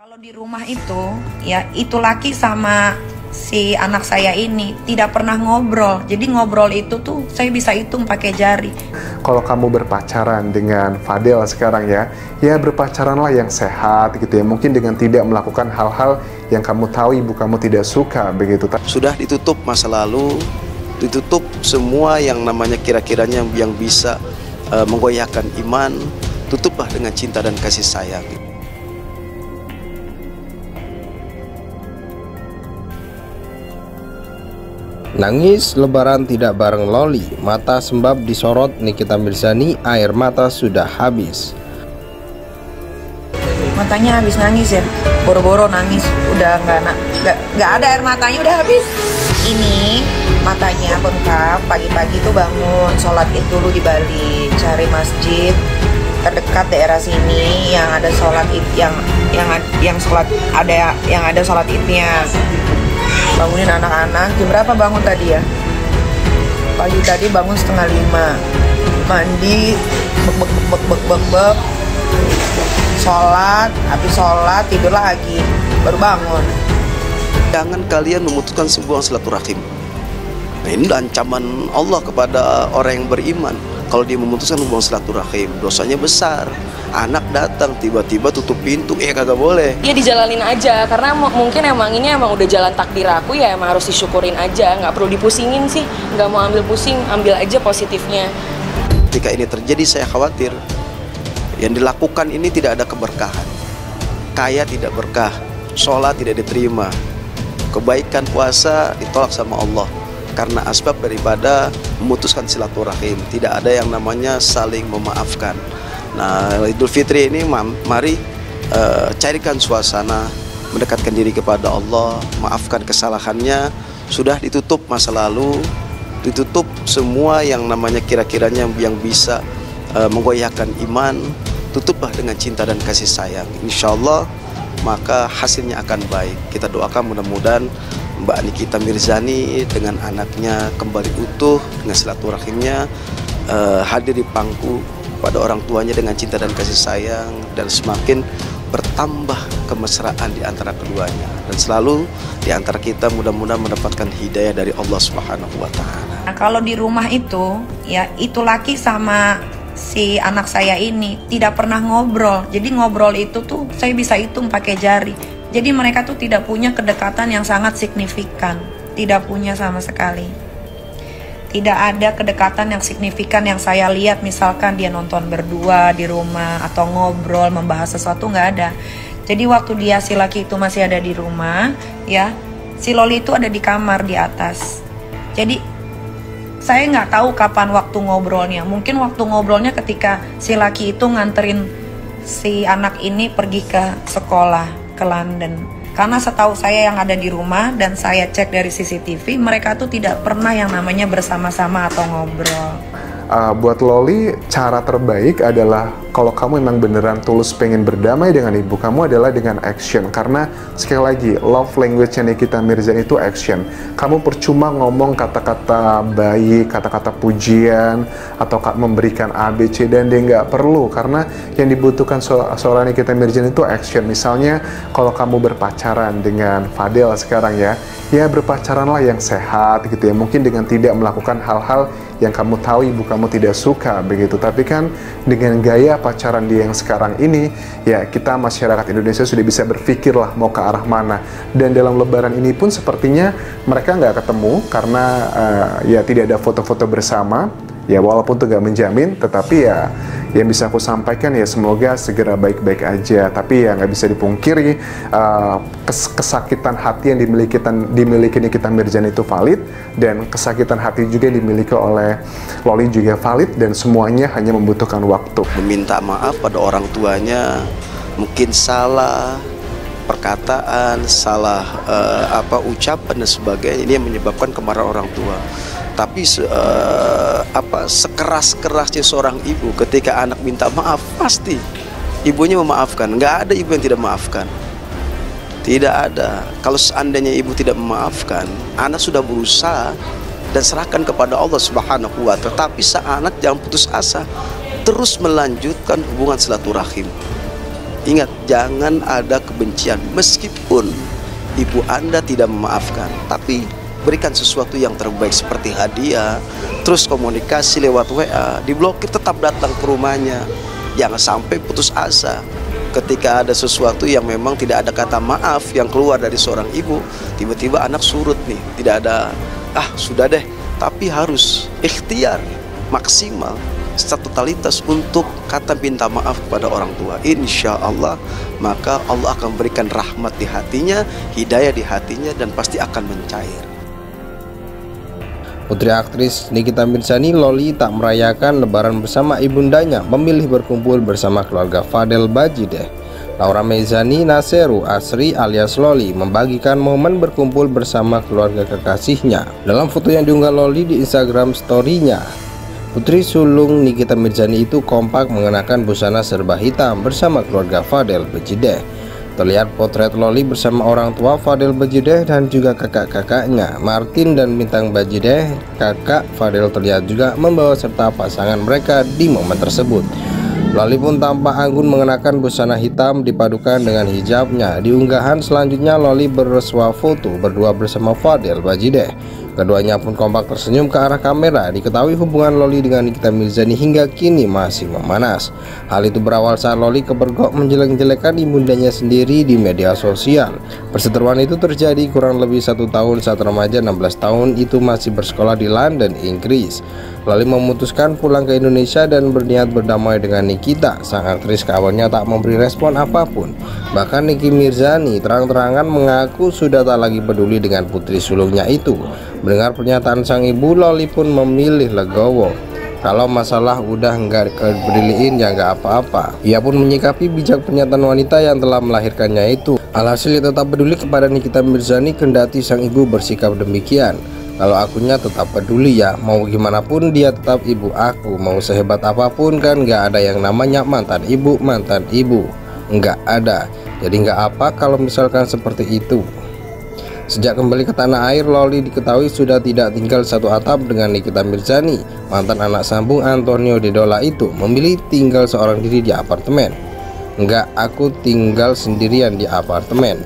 Kalau di rumah itu, ya itu laki sama si anak saya ini tidak pernah ngobrol. Jadi ngobrol itu tuh saya bisa hitung pakai jari. Kalau kamu berpacaran dengan Fadel sekarang ya berpacaranlah yang sehat gitu ya. Mungkin dengan tidak melakukan hal-hal yang kamu tahu ibu kamu tidak suka begitu. Sudah ditutup masa lalu, ditutup semua yang namanya kira-kiranya yang bisa menggoyahkan iman. Tutuplah dengan cinta dan kasih sayang. Nangis lebaran tidak bareng Loli, mata sembab disorot Nikita Mirzani, air mata sudah habis. Matanya habis nangis ya, boro-boro nangis, udah nggak ada air matanya, udah habis. Ini matanya bengkak, pagi-pagi tuh bangun, sholat id dulu di Bali, cari masjid terdekat daerah sini yang ada sholat id, yang ada sholat idnya. Bangunin anak-anak. Jam berapa bangun tadi ya? Pagi tadi bangun 4:30. Mandi, bek, sholat, habis sholat tidur lagi, baru bangun. Jangan kalian memutuskan sebuah silaturahim. Nah, ini ancaman Allah kepada orang yang beriman. Kalau dia memutuskan hubungan silaturahim, dosanya besar. Anak datang tiba-tiba tutup pintu, kagak boleh. Ya dijalanin aja, karena mungkin ini emang udah jalan takdir aku, ya emang harus disyukurin aja. Nggak perlu dipusingin sih, nggak mau ambil pusing, ambil aja positifnya. Ketika ini terjadi, saya khawatir yang dilakukan ini tidak ada keberkahan. Kaya tidak berkah, sholat tidak diterima, kebaikan puasa ditolak sama Allah. Karena asbab daripada memutuskan silaturahim, tidak ada yang namanya saling memaafkan. Nah, Idul Fitri ini mari carikan suasana, mendekatkan diri kepada Allah, maafkan kesalahannya. Sudah ditutup masa lalu, ditutup semua yang namanya kira-kiranya yang bisa menggoyahkan iman. Tutuplah dengan cinta dan kasih sayang. Insya Allah maka hasilnya akan baik. Kita doakan mudah-mudahan Mbak Nikita Mirzani dengan anaknya kembali utuh dengan silaturahimnya, hadir di pangku pada orang tuanya dengan cinta dan kasih sayang, dan semakin bertambah kemesraan di antara keduanya, dan selalu di antara kita mudah-mudahan mendapatkan hidayah dari Allah Subhanahu wa Ta'ala. Nah, kalau di rumah itu, ya itu laki sama si anak saya ini tidak pernah ngobrol. Jadi ngobrol itu tuh saya bisa hitung pakai jari. Jadi mereka tuh tidak punya kedekatan yang sangat signifikan, tidak punya sama sekali. Tidak ada kedekatan yang signifikan yang saya lihat, misalkan dia nonton berdua di rumah atau ngobrol membahas sesuatu, nggak ada. Jadi waktu dia si laki itu masih ada di rumah, ya si Loli itu ada di kamar di atas. Jadi saya nggak tahu kapan waktu ngobrolnya. Mungkin waktu ngobrolnya ketika si laki itu nganterin si anak ini pergi ke sekolah, ke London. Karena setahu saya yang ada di rumah dan saya cek dari CCTV, mereka tuh tidak pernah yang namanya bersama-sama atau ngobrol. Buat Loli, cara terbaik adalah kalau kamu memang beneran tulus pengen berdamai dengan ibu kamu adalah dengan action. Karena sekali lagi, love language-nya Nikita Mirzani itu action. Kamu percuma ngomong kata-kata baik, kata-kata pujian, atau memberikan A, B, C, dan D, nggak perlu. Karena yang dibutuhkan seorang Nikita Mirzani itu action. Misalnya, kalau kamu berpacaran dengan Fadel sekarang ya berpacaranlah yang sehat gitu ya. Mungkin dengan tidak melakukan hal-hal yang kamu tahu ibu kamu tidak suka begitu. Tapi kan dengan gaya pacaran dia yang sekarang ini, ya kita masyarakat Indonesia sudah bisa berpikir lah mau ke arah mana. Dan dalam lebaran ini pun sepertinya mereka nggak ketemu karena ya tidak ada foto-foto bersama. Ya walaupun itu gak menjamin, tetapi ya yang bisa aku sampaikan ya semoga segera baik-baik aja. Tapi ya nggak bisa dipungkiri kesakitan hati yang dimiliki Nikita Mirzani itu valid, dan kesakitan hati juga yang dimiliki oleh Loli juga valid, dan semuanya hanya membutuhkan waktu. Meminta maaf pada orang tuanya, mungkin salah perkataan, salah ucapan dan sebagainya, ini yang menyebabkan kemarahan orang tua. Tapi sekeras-kerasnya seorang ibu ketika anak minta maaf, pasti ibunya memaafkan. Nggak ada ibu yang tidak memaafkan. Tidak ada. Kalau seandainya ibu tidak memaafkan, anak sudah berusaha dan serahkan kepada Allah Subhanahu wa Ta'ala. Tetapi anak jangan putus asa, terus melanjutkan hubungan silaturahim. Ingat, jangan ada kebencian. Meskipun ibu Anda tidak memaafkan, tapi berikan sesuatu yang terbaik seperti hadiah, terus komunikasi lewat WA, diblokir, tetap datang ke rumahnya. Jangan sampai putus asa ketika ada sesuatu yang memang tidak ada kata maaf yang keluar dari seorang ibu. Tiba-tiba anak surut nih, tidak ada sudah deh, tapi harus ikhtiar maksimal secara totalitas untuk kata minta maaf kepada orang tua. Insya Allah, maka Allah akan berikan rahmat di hatinya, hidayah di hatinya, dan pasti akan mencair. Putri aktris Nikita Mirzani, Loli, tak merayakan lebaran bersama ibundanya, memilih berkumpul bersama keluarga Fadel Bajideh. Laura Mezani Naseru Asri alias Loli membagikan momen berkumpul bersama keluarga kekasihnya. Dalam foto yang diunggah Loli di Instagram story-nya, putri sulung Nikita Mirzani itu kompak mengenakan busana serba hitam bersama keluarga Fadel Bajideh. Terlihat potret Loli bersama orang tua Fadel Bajideh dan juga kakak-kakaknya Martin dan Bintang Bajideh. Kakak Fadel terlihat juga membawa serta pasangan mereka di momen tersebut. Loli pun tampak anggun mengenakan busana hitam dipadukan dengan hijabnya. Di unggahan selanjutnya, Loli bersuah foto berdua bersama Fadel Bajideh. Keduanya pun kompak tersenyum ke arah kamera. Diketahui hubungan Loli dengan Nikita Mirzani hingga kini masih memanas. Hal itu berawal saat Loli kepergok menjelek-jelekan ibundanya sendiri di media sosial. Perseteruan itu terjadi kurang lebih 1 tahun saat remaja 16 tahun itu masih bersekolah di London, Inggris. Loli memutuskan pulang ke Indonesia dan berniat berdamai dengan Nikita. Sang aktris awalnya tak memberi respon apapun. Bahkan Niki Mirzani terang-terangan mengaku sudah tak lagi peduli dengan putri sulungnya itu. Mendengar pernyataan sang ibu, Loli pun memilih legowo. Kalau masalah udah nggak kepeduliin ya nggak apa-apa. Ia pun menyikapi bijak pernyataan wanita yang telah melahirkannya itu. Alhasil ia tetap peduli kepada Nikita Mirzani kendati sang ibu bersikap demikian. Kalau akunya tetap peduli ya, mau gimana pun dia tetap ibu aku. Mau sehebat apapun kan nggak ada yang namanya mantan ibu, nggak ada. Jadi nggak apa kalau misalkan seperti itu. Sejak kembali ke tanah air, Loli diketahui sudah tidak tinggal satu atap dengan Nikita Mirzani. Mantan anak sambung Antonio Dedola itu memilih tinggal seorang diri di apartemen. Enggak, aku tinggal sendirian di apartemen.